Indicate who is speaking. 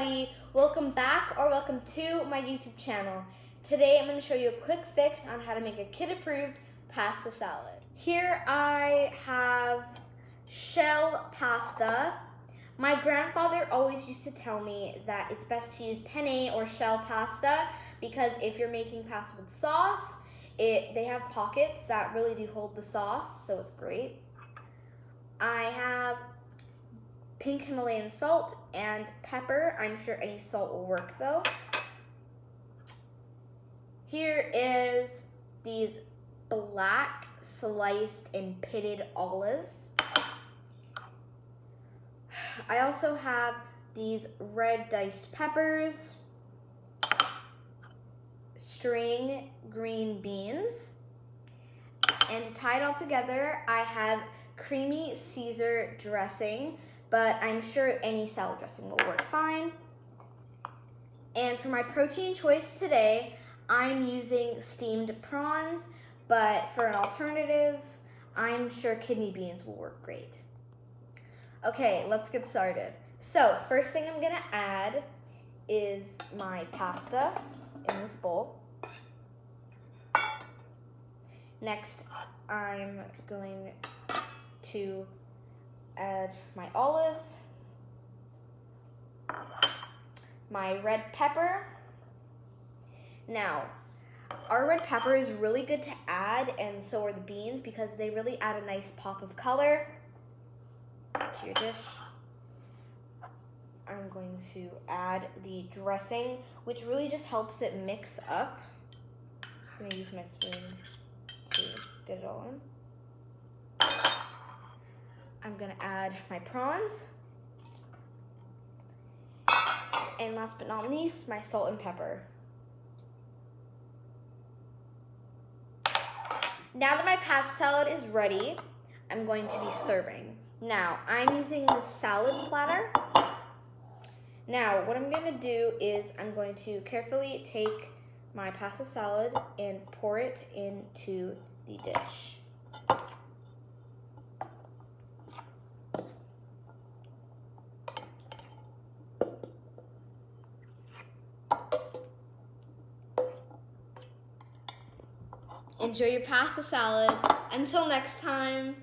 Speaker 1: everybody, welcome back or welcome to my YouTube channel. Today I'm going to show you a quick fix on how to make a kid-approved pasta salad. Here I have shell pasta. My grandfather always used to tell me that it's best to use penne or shell pasta because if you're making pasta with sauce, they have pockets that really do hold the sauce, so it's great. I have pink Himalayan salt and pepper. I'm sure any salt will work though. Here is these black sliced and pitted olives. I also have these red diced peppers, string green beans, and to tie it all together, I have creamy Caesar dressing, but I'm sure any salad dressing will work fine. And for my protein choice today, I'm using steamed prawns, but for an alternative, I'm sure kidney beans will work great. Okay, let's get started. So, first thing I'm gonna add is my pasta in this bowl. Next, I'm going to add my olives, my red pepper. Now, our red pepper is really good to add, and so are the beans, because they really add a nice pop of color to your dish. I'm going to add the dressing, which really just helps it mix up. I'm just going to use my spoon to get it all in. I'm going to add my prawns. And last but not least, my salt and pepper. Now that my pasta salad is ready, I'm going to be serving. Now, I'm using the salad platter. Now, what I'm going to do is I'm going to carefully take my pasta salad and pour it into the dish. Enjoy your pasta salad. Until next time.